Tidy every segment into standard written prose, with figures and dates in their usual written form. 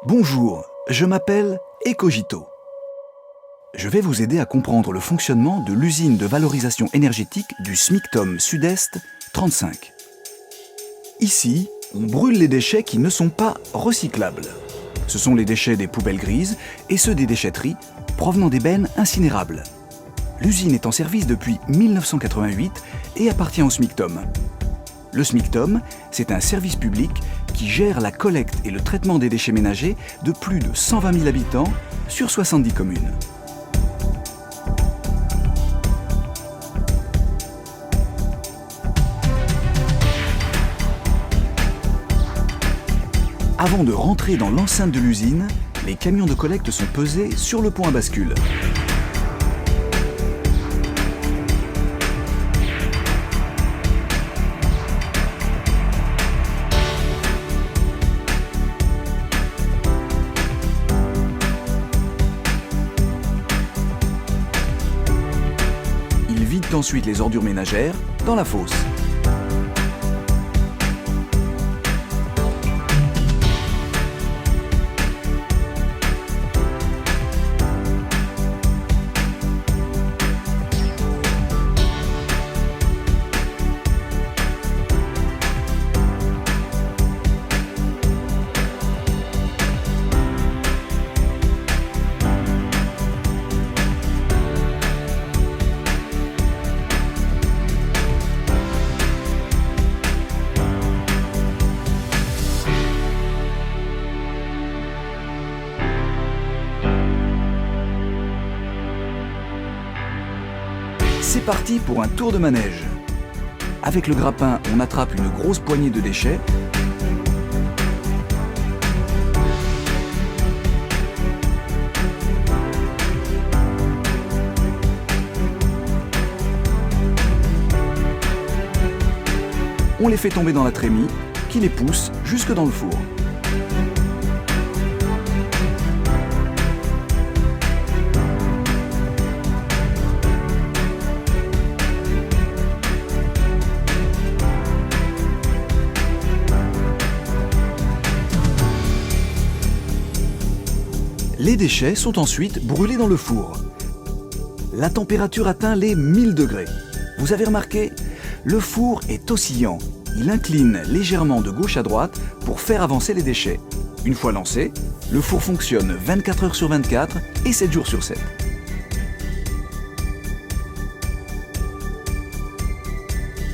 Bonjour, je m'appelle Ecogito. Je vais vous aider à comprendre le fonctionnement de l'usine de valorisation énergétique du SMICTOM Sud-Est 35. Ici, on brûle les déchets qui ne sont pas recyclables. Ce sont les déchets des poubelles grises et ceux des déchetteries provenant des bennes incinérables. L'usine est en service depuis 1988 et appartient au SMICTOM. Le SMICTOM, c'est un service public qui gère la collecte et le traitement des déchets ménagers de plus de 120 000 habitants sur 70 communes. Avant de rentrer dans l'enceinte de l'usine, les camions de collecte sont pesés sur le pont à bascule. Ils vident ensuite les ordures ménagères dans la fosse. C'est parti pour un tour de manège. Avec le grappin, on attrape une grosse poignée de déchets. On les fait tomber dans la trémie, qui les pousse jusque dans le four. Les déchets sont ensuite brûlés dans le four. La température atteint les 1000 degrés. Vous avez remarqué? Le four est oscillant. Il incline légèrement de gauche à droite pour faire avancer les déchets. Une fois lancé, le four fonctionne 24 heures sur 24 et 7 jours sur 7.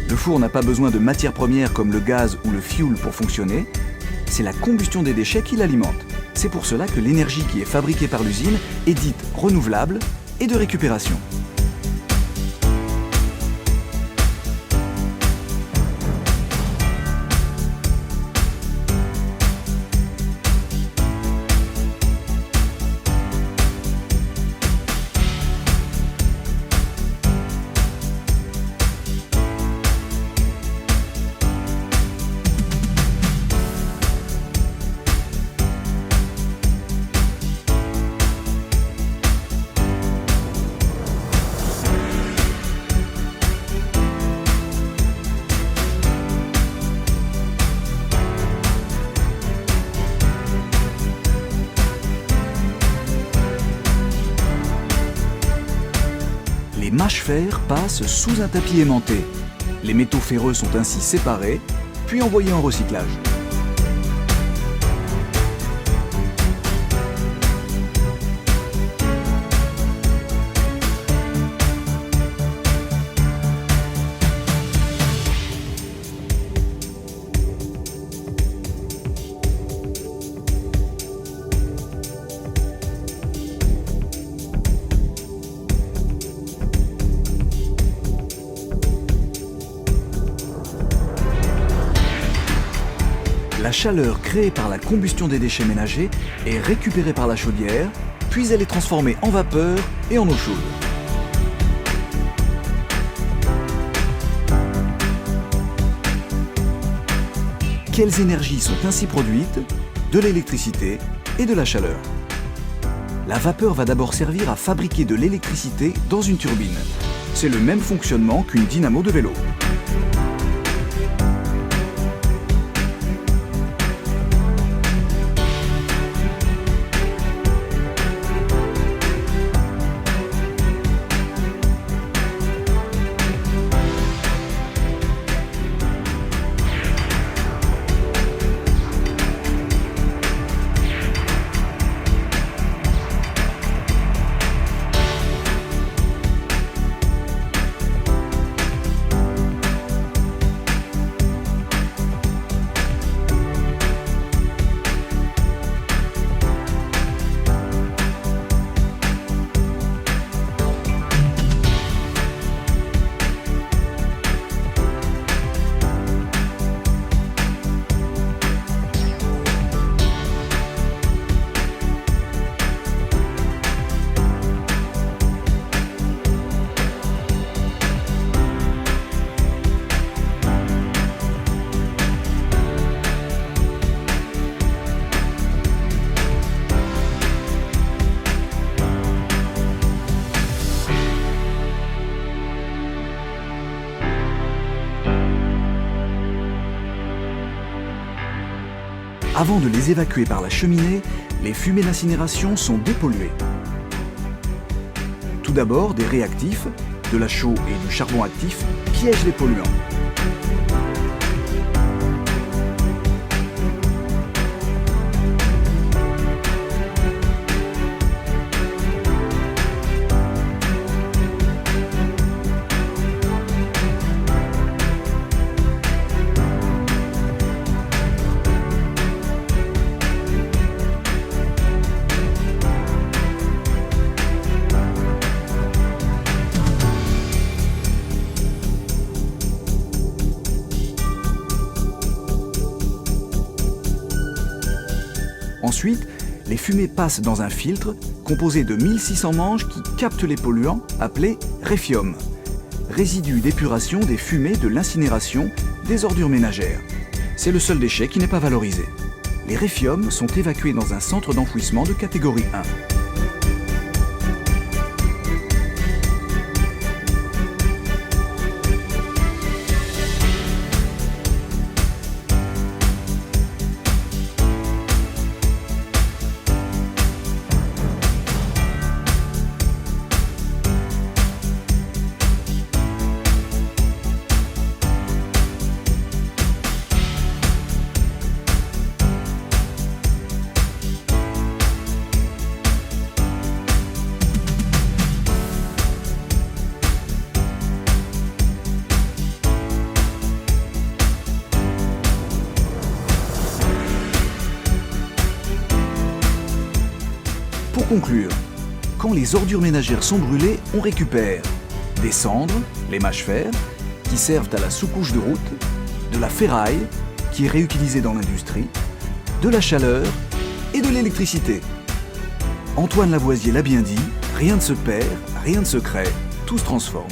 Le four n'a pas besoin de matières premières comme le gaz ou le fioul pour fonctionner. C'est la combustion des déchets qui l'alimente. C'est pour cela que l'énergie qui est fabriquée par l'usine est dite renouvelable et de récupération. Les mâches-fer passent sous un tapis aimanté. Les métaux ferreux sont ainsi séparés, puis envoyés en recyclage. La chaleur créée par la combustion des déchets ménagers est récupérée par la chaudière, puis elle est transformée en vapeur et en eau chaude. Quelles énergies sont ainsi produites? De l'électricité et de la chaleur. La vapeur va d'abord servir à fabriquer de l'électricité dans une turbine. C'est le même fonctionnement qu'une dynamo de vélo. Avant de les évacuer par la cheminée, les fumées d'incinération sont dépolluées. Tout d'abord, des réactifs, de la chaux et du charbon actif, piègent les polluants. Ensuite, les fumées passent dans un filtre composé de 1600 manches qui captent les polluants, appelés réfiums, résidus d'épuration des fumées de l'incinération des ordures ménagères. C'est le seul déchet qui n'est pas valorisé. Les réfiums sont évacués dans un centre d'enfouissement de catégorie 1. Pour conclure, quand les ordures ménagères sont brûlées, on récupère des cendres, les mâches-fer, qui servent à la sous-couche de route, de la ferraille, qui est réutilisée dans l'industrie, de la chaleur et de l'électricité. Antoine Lavoisier l'a bien dit, rien ne se perd, rien ne se crée, tout se transforme.